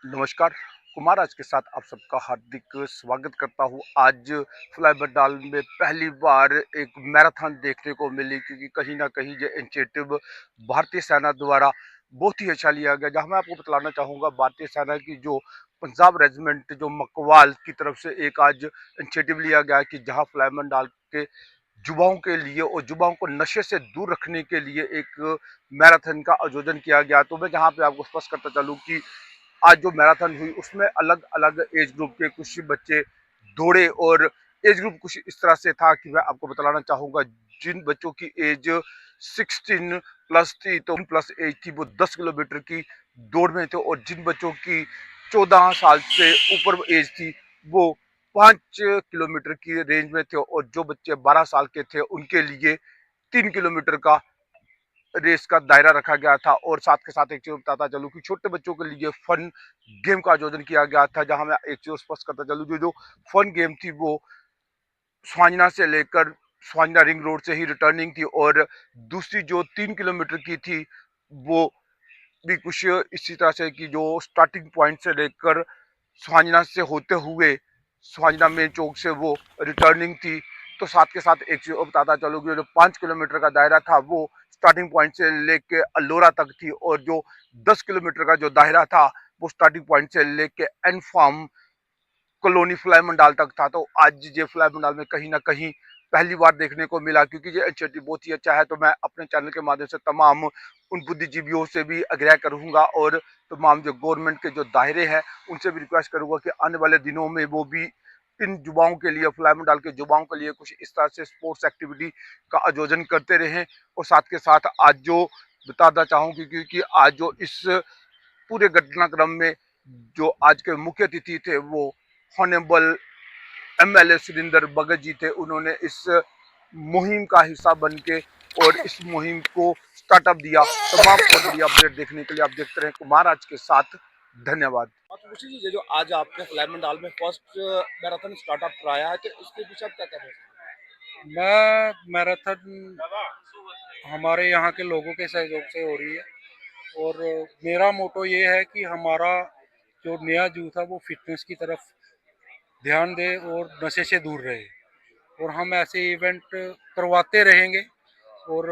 नमस्कार, कुमार आज के साथ आप सबका हार्दिक स्वागत करता हूँ। आज फ्लाई बंगाल में पहली बार एक मैराथन देखने को मिली, क्योंकि कहीं न कहीं ये इनिशिएटिव भारतीय सेना द्वारा बहुत ही अच्छा लिया गया। जहाँ मैं आपको बतलाना चाहूँगा, भारतीय सेना की जो पंजाब रेजिमेंट जो मकवाल की तरफ से एक आज इनिशिएटिव लिया गया है कि जहाँ फ्लाई बंगाल के युवाओं के लिए और युवाओं को नशे से दूर रखने के लिए एक मैराथन का आयोजन किया गया। तो मैं जहाँ पे आपको स्पष्ट करता चलूँ कि आज जो मैराथन हुई उसमें अलग अलग एज ग्रुप के कुछ बच्चे दौड़े, और एज ग्रुप कुछ इस तरह से था कि मैं आपको बताना चाहूंगा, जिन बच्चों की एज 16 प्लस थी, तो प्लस एज थी, वो 10 किलोमीटर की दौड़ में थे, और जिन बच्चों की 14 साल से ऊपर एज थी वो 5 किलोमीटर की रेंज में थे, और जो बच्चे 12 साल के थे उनके लिए 3 किलोमीटर का रेस का दायरा रखा गया था। और साथ के साथ एक चीज बताता चलूँ कि छोटे बच्चों के लिए फन गेम का आयोजन किया गया था, जहां मैं एक चीज स्पष्ट करता चलूँ, जो जो फन गेम थी वो स्वांजना से लेकर स्वांजना रिंग रोड से ही रिटर्निंग थी, और दूसरी जो 3 किलोमीटर की थी वो भी कुछ इसी तरह से कि जो स्टार्टिंग पॉइंट से लेकर स्वांजना से होते हुए स्वांजना मेन चौक से वो रिटर्निंग थी। तो साथ के साथ एक चीज और बताता चलो कि जो 5 किलोमीटर का दायरा था वो स्टार्टिंग पॉइंट से लेके अल्लोरा तक थी, और जो 10 किलोमीटर का जो दायरा था वो स्टार्टिंग पॉइंट से लेके एन फार्म कॉलोनी फ्लाई मंडाल तक था। तो आज ये फ्लाई मंडाल में कहीं ना कहीं पहली बार देखने को मिला, क्योंकि ये इनिशिएटिव बहुत ही अच्छा है। तो मैं अपने चैनल के माध्यम से तमाम उन बुद्धिजीवियों से भी आग्रह करूंगा, और तमाम जो गवर्नमेंट के जो दायरे हैं उनसे भी रिक्वेस्ट करूंगा कि आने वाले दिनों में वो भी इन युवाओं के लिए, फ्लाई मंडाल के युवाओं के लिए कुछ इस तरह से स्पोर्ट्स एक्टिविटी का आयोजन करते रहें। और साथ के साथ आज जो बताना चाहूंगी, क्योंकि आज जो इस पूरे घटनाक्रम में जो आज के मुख्य अतिथि थे वो हॉनेबल एमएलए सुरेंद्र भगत जी थे। उन्होंने इस मुहिम का हिस्सा बन के और इस मुहिम को स्टार्टअप दिया। तमाम और बड़ी अपडेट देखने के लिए आप देखते रहे कुमार आज के साथ। धन्यवाद। तो उसी चीज है जो आज आपने फ्लाई डाल में फर्स्ट मैराथन स्टार्टअप कराया है, तो इसके पीछे आप क्या कह रहे हैं? मैं मैराथन हमारे यहाँ के लोगों के सहयोग से हो रही है और मेरा मोटो ये है कि हमारा जो नया यूथ है वो फिटनेस की तरफ ध्यान दे और नशे से दूर रहे और हम ऐसे इवेंट करवाते रहेंगे और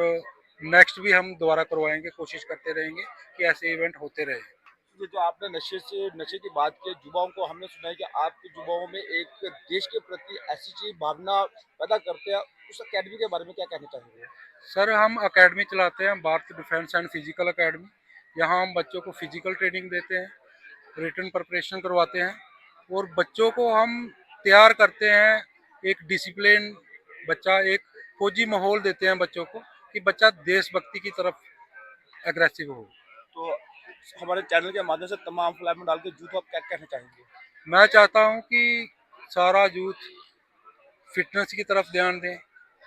नेक्स्ट भी हम दोबारा करवाएंगे, कोशिश करते रहेंगे कि ऐसे इवेंट होते रहे। ये जो आपने नशे की बात की, युवाओं को हमने सुना है कि आपके युवाओं में एक देश के प्रति ऐसी चीज भावना पैदा करते हैं। उस अकेडमी के बारे में क्या कहना चाहेंगे? सर हम अकेडमी चलाते हैं, Bharat defence and physical academy. यहाँ हम बच्चों को फिजिकल ट्रेनिंग देते हैं, रिटन प्रिपरेशन करवाते हैं और बच्चों को हम तैयार करते हैं एक डिसिप्लिन बच्चा, एक फौजी माहौल देते हैं बच्चों को कि बच्चा देशभक्ति की तरफ एग्रेसिव हो। तो हमारे चैनल के माध्यम से तमाम फ्लाई में डाल के जूत आप क्या कहना चाहेंगे? मैं चाहता हूँ कि सारा यूथ फिटनेस की तरफ ध्यान दें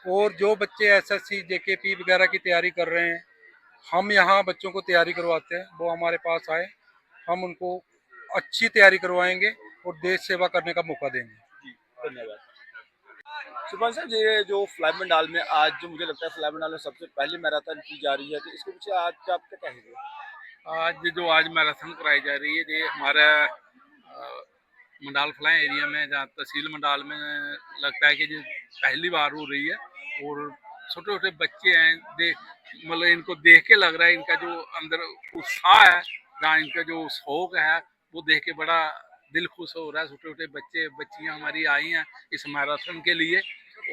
और जो बच्चे एसएससी जेकेपी वगैरह की तैयारी कर रहे हैं, हम यहाँ बच्चों को तैयारी करवाते हैं, वो हमारे पास आए, हम उनको अच्छी तैयारी करवाएंगे और देश सेवा करने का मौका देंगे। जी, धन्यवाद। सुभाष सर, ये जो फ्लाई मंडाल में आज जो मुझे लगता है फ्लाई मंडाल में सबसे पहली मैराथन की जा रही है, तो इसके पीछे आज आप क्या कहेंगे? आज मैराथन कराई जा रही है, ये हमारा मंडाल फलाई एरिया में, जहाँ तहसील मंडाल में लगता है कि ये पहली बार हो रही है। और छोटे छोटे बच्चे हैं, देख मतलब इनको देख के लग रहा है इनका जो अंदर उत्साह है, जहाँ इनका जो शौक है वो देख के बड़ा दिल खुश हो रहा है। छोटे छोटे बच्चे बच्चियाँ हमारी आई हैं इस मैराथन के लिए,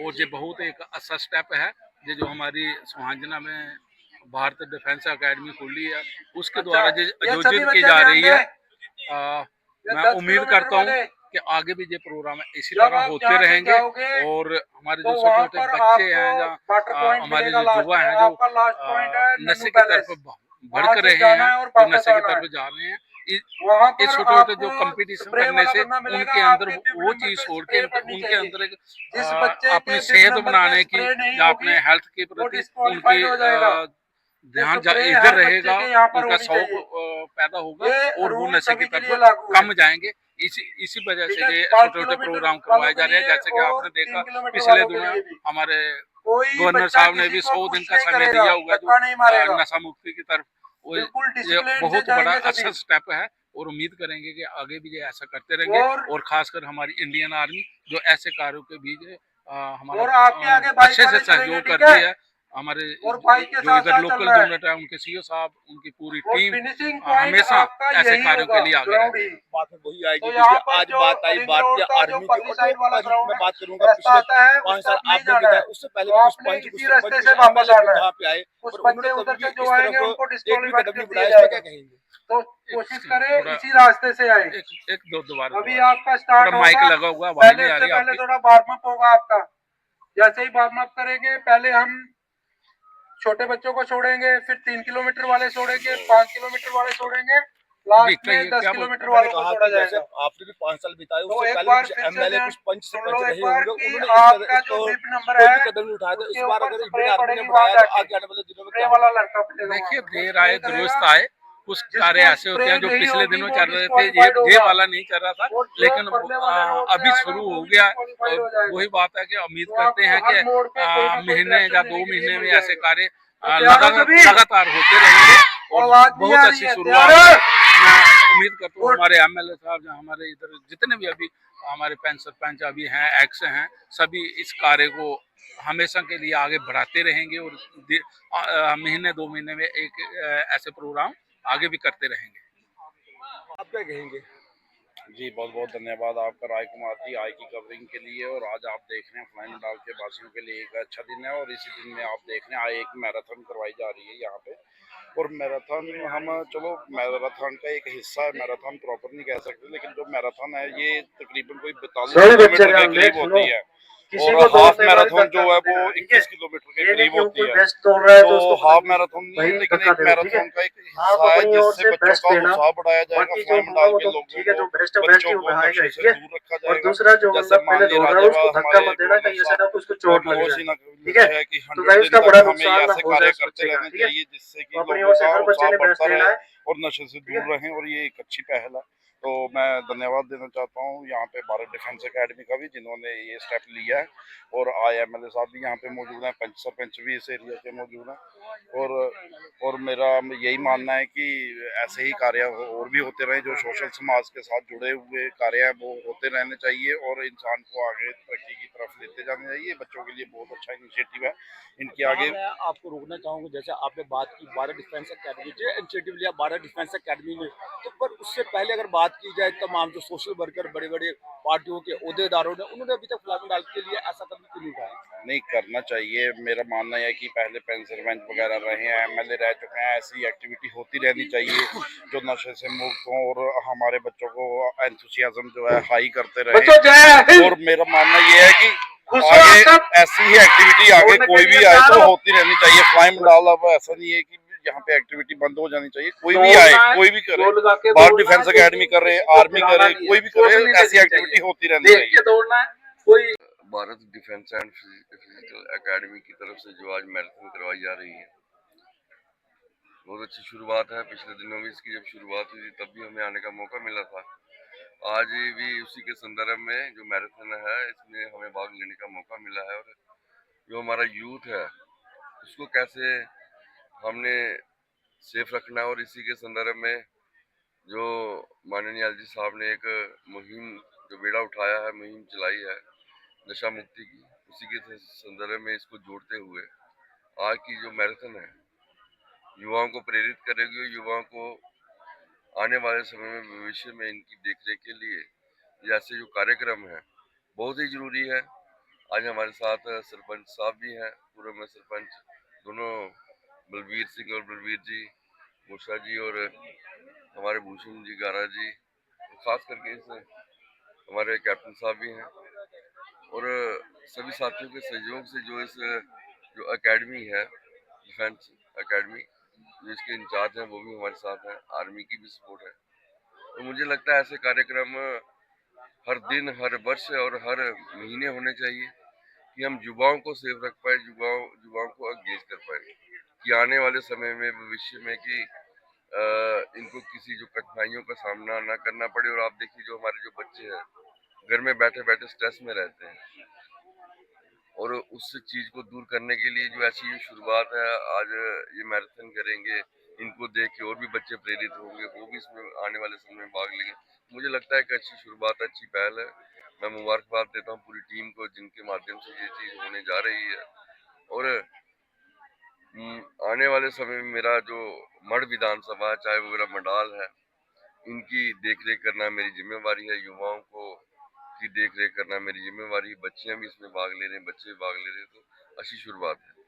और ये बहुत एक अच्छा स्टेप है। ये जो हमारी सुहांजना में भारत डिफेंस एकेडमी खुली है उसके द्वारा जो आयोजित की जा रही है, मैं उम्मीद करता हूँ कि आगे भी ये प्रोग्राम इसी तरह होते रहेंगे। और हमारे जो छोटे छोटे बच्चे हैं, जहाँ हमारे जो युवा हैं जो नशे की तरफ भड़क रहे हैं, जो नशे की तरफ जा रहे हैं, इस छोटे छोटे जो कंपटीशन करने से उनके अंदर वो चीज छोड़ के उनके अंदर एक अपनी सेहत बनाने की या अपने हेल्थ के प्रति उनकी ध्यान इधर रहेगा, उनका शौक पैदा होगा और वो नशे की तरफ कम जाएंगे। इसी वजह से ये छोटे छोटे प्रोग्राम करवाए जा रहे हैं। जैसे कि आपने देखा पिछले दिनों हमारे गवर्नर साहब ने भी 100 दिन का समय दिया हुआ है जो नशा मुक्ति की तरफ। ये बहुत बड़ा अच्छा स्टेप है और उम्मीद करेंगे कि आगे भी ये ऐसा करते रहेंगे और खासकर हमारी इंडियन आर्मी जो ऐसे कार्यों के भी हमारा और आपके आगे बाइक अच्छे से वाले चलेंगे, सहयोग ठीक करती है? है। हमारे और बाइक के जो साथ इधर साथ चल लोकल रहा है यूनिट है उनके सीईओ साहब, उनकी पूरी और टीम फिनिशिंग पॉइंट हमेशा आपका ऐसे यही कार्यों होगा, के लिए आगे ग्राउंड रहते ही। हैं। बात में वही आएगी तो क्योंकि यहाँ पर आज जो बात आई रिंग रोड भारतीय का जो आर्मी की परली और जो साइड वाला ग्राउंड मैं है, बात करूंगा रास्ता पिछले आता है, 5 उस साल तरफ नहीं आपने जाना देखा है। है, उससे पहले तो भी कुछ आपने पंच कुछ इसी सरपंच रास्ते कुछ से वापस एमएलए भी आना है। यहाँ पे आए कुछ और उन्होंने बच्चे कभी उधर भी से जो इस आएंगे तरफ उनको एक भी डिस्क्वालीफाई कदम कर नहीं दिया बढ़ाया। इसमें क्या जाएगा। कहेंगे? तो एक कोशिश सेकंड, करें थोड़ा इसी रास्ते से आए। एक दो दोबारा अभी दोबारा आपका थोड़ा स्टार्ट माइक होगा, लगा हुआ, आवाज पहले नहीं आ उससे रही पहले आपकी। थोड़ा वार्म अप होगा आपका। जैसे ही वार्म अप करेंगे, पहले हम छोटे बच्चों को छोड़ेंगे, फिर 3 किलोमीटर वाले छोड़ेंगे, 5 किलोमीटर वाले छोड़ेंगे, जी लास्ट में कहिए दस क्या बोल। किलोमीटर मैंने वालों को कहा छोड़ा कि जैसे जाएगा। आपने भी 5 साल बिताए, तो उससे एक पहले भी बार कुछ फिर से एमएलए ध्यान कुछ पंच सुन सरपंच लो एक रहे बार होंगे, कि उन्होंने इस तरह आपका जो इसको बिप नंबर कोई है भी कदम नहीं उठाया। तो उसके इस बार ऊपर अगर स्प्रे इंडियन आर्मी ने पड़ेगी, वहां बढ़ाया तो जाके आगे आने वाले दिनों में स्प्रे क्या वाला होगा? लड़का पिटेगा वहां देखिए पर, वो देर स्प्रे आए करेगा। दुरुस्त आए, कुछ कार्य जिसको ऐसे होते स्प्रे हैं जो नहीं पिछले होगी दिनों वो चल रहे थे, डिस्क्वालीफाइड ये होगा, वाला नहीं चल रहा था, और जो लेकिन परले वाले रोड से अभी आएगा शुरू वो हो भी गया। डिस्क्वालीफाइड हो जाएगा। वही बात है कि उम्मीद तो करते आपको हैं हर कि मोड़ पे कोई ना कोई महीने डायरेक्शन या देने 2 के लिए महीने मिल में ऐसे जाएगा। कार्य तो तैयार हो सभी? लगातार होते रहेंगे और आवाज नहीं बहुत आ रही अच्छी है, शुरुआत तैयार है। है? मैं उम्मीद करता हूँ गुड। हमारे एमएलए साहब, जो हमारे इधर जितने भी अभी हमारे पंच सरपंच अभी हैं, एक्स हैं, सभी इस कार्य को हमेशा के लिए आगे बढ़ाते रहेंगे और महीने 2 महीने में एक ऐसे प्रोग्राम आगे भी करते रहेंगे। आप क्या कहेंगे? जी बहुत बहुत धन्यवाद आपका राय कुमार जी, आई की कवरिंग के लिए। और आज आप देख रहे हैं फ्लाई मंडाल के वासियों के लिए एक अच्छा दिन है और इसी दिन में आप देख रहे हैं आज एक मैराथन करवाई जा रही है यहाँ पे। और मैराथन हम चलो मैराथन का एक हिस्सा है, मैराथन प्रॉपर नहीं कह सकते, लेकिन जो मैराथन है ये तकरीबन कोई 42 सभी बच्चे किलोमीटर के ध्यान दें, करीब सुनो। होती है। किसी और को हाफ दौड़ने में मैराथन धक्का जो है मत वो देना, ठीक है? 21 किलोमीटर के ये नहीं करीब कि वो होती कोई है। बेस्ट दौड़ रहा है तो तो उसको हाफ पता मैराथन नहीं भाई है, लेकिन धक्का एक देना, ठीक है? मैराथन का एक आप हिस्सा है अपनी ओर जिससे से बच्चों बेस्ट का देना, उत्साह बढ़ाया जाएगा। बाकी जो फ्लाई होगा मंडाल वो के तो लोगों ठीक है, को, जो बेस्ट है बेस्ट बच्चों ही को आएगा नशे ही, से ठीक है? दूर रखा और जाएगा। दूसरा जो जैसे बंदा मान पहले ली दौड़ रहा है उसको राजेवा धक्का हमारे मत देना, गवर्नर कहीं ऐसा ना साहब कि उसको चोट लग मनोज जाए, सिन्हा का ठीक है? लक्ष्य है कि तो 100 भाई दिन उसका तक बड़ा हमें नुकसान ना ऐसे हो जाए कार्य उस करते बच्चे का, रहने ठीक है? चाहिए जिससे कि तो अपनी लोगों ओर से का हर बच्चे उत्साह ने बेस्ट बढ़ता देना रहे है, और नशे से ठीक दूर है? रहें। और ये एक अच्छी पहल है। तो मैं धन्यवाद देना चाहता हूँ यहाँ पे भारत डिफेंस एकेडमी का भी, जिन्होंने ये स्टेप लिया है। और एमएलए साहब भी यहाँ पे मौजूद हैं, पंच सरपंच भी इस एरिया के मौजूद हैं। और मेरा यही मानना है कि ऐसे ही कार्य और भी होते रहे, जो सोशल समाज के साथ जुड़े हुए कार्य हैं वो होते रहने चाहिए और इंसान को आगे तरक्की की तरफ लेते जाने चाहिए। बच्चों के लिए बहुत अच्छा इनिशिएटिव है इनके यहाँ आगे। मैं आपको रोकना चाहूँगा, जैसे आपने बात की भारत डिफेंस अकेडमी जो इनिशिएटिव लिया भारत डिफेंस अकेडमी ने, तो पर उससे पहले अगर बात की जाए तमाम जो सोशल वर्कर बड़े बड़े पार्टियों के अहदेदारों ने, उन्होंने अभी तक फ्लाई मंडाल के लिए ऐसा कभी क्यों नहीं उठाया? नहीं करना चाहिए। मेरा मानना है कि पहले पंच सरपंच वगैरह रहे हैं, एमएलए रह चुके हैं, ऐसी एक्टिविटी होती रहनी चाहिए जो नशे से मुक्त हों और हमारे बच्चों को एंथुसियाज्म जो है हाई करते बच्चों जय रहे। हिंद। और मेरा मानना ये है कि खुश हो आगे आप सब? ऐसी ही एक्टिविटी आगे दौड़ने के कोई लिए भी आए तैयार तो हो? होती रहनी चाहिए। फ्लाई मंडाल अब ऐसा नहीं है कि यहाँ पे एक्टिविटी बंद हो जानी चाहिए, कोई भी दौड़ना आए, है, कोई भी करे, जोर लगा के भारत दौड़ना है, डिफेंस अकेडमी लेकिन करे, किसी को आर्मी गिराना करे, नहीं कोई है, भी चोट करे, नहीं ऐसी लगनी एक्टिविटी चाहिए, होती रहनी देख चाहिए। के दौड़ना है। कोई Bharat defence and physical academy की तरफ से जो आज मैराथन करवाई जा रही है, बहुत अच्छी शुरुआत है। पिछले दिनों में इसकी जब शुरुआत हुई थी तब भी हमें आने का मौका मिला था। आज भी उसी के संदर्भ में जो मैराथन है इसमें हमें भाग लेने का मौका मिला है। और जो हमारा यूथ है उसको कैसे हमने सेफ रखना है, और इसी के संदर्भ में जो माननीय एलजी साहब ने एक मुहिम जो बेड़ा उठाया है, मुहिम चलाई है नशा मुक्ति की, उसी के संदर्भ में इसको जोड़ते हुए आज की जो मैराथन है युवाओं को प्रेरित करेगी। युवाओं को आने वाले समय में भविष्य में इनकी देखरेख के लिए ये ऐसे जो कार्यक्रम है बहुत ही जरूरी है। आज हमारे साथ सरपंच साहब भी हैं, पूर्व में सरपंच दोनों, बलबीर सिंह और बलबीर जी मूसा जी, और हमारे भूषण जी गारा जी, खास करके इस हमारे कैप्टन साहब भी हैं। और सभी साथियों के सहयोग से जो इस जो एकेडमी है डिफेंस एकेडमी, जो इसके इंचार्ज हैं वो भी हमारे साथ हैं, आर्मी की भी सपोर्ट है। तो मुझे लगता है ऐसे कार्यक्रम हर दिन, हर वर्ष और हर महीने होने चाहिए कि हम युवाओं को सेफ रख पाए, युवाओं को एंगेज कर पाए कि आने वाले समय में भविष्य में कि इनको किसी जो कठिनाइयों का सामना ना करना पड़े। और आप देखिए जो हमारे जो बच्चे हैं घर में बैठे बैठे स्ट्रेस में रहते हैं, और उस चीज़ को दूर करने के लिए जो ऐसी जो शुरुआत है, आज ये मैराथन करेंगे, इनको देख के और भी बच्चे प्रेरित होंगे, वो भी इसमें आने वाले समय में भाग लेंगे। मुझे लगता है कि अच्छी शुरुआत, अच्छी पहल है। मैं मुबारकबाद देता हूँ पूरी टीम को जिनके माध्यम से ये चीज़ होने जा रही है। और आने वाले समय में मेरा जो मढ़ विधानसभा है, चाहे वो मेरा मंडाल है, इनकी देख-रेख करना मेरी ज़िम्मेवारी है। युवाओं को की देख-रेख करना मेरी ज़िम्मेवारी है। बच्चियाँ भी इसमें भाग ले रहे हैं, बच्चे भी भाग ले रहे हैं, तो अच्छी शुरुआत है।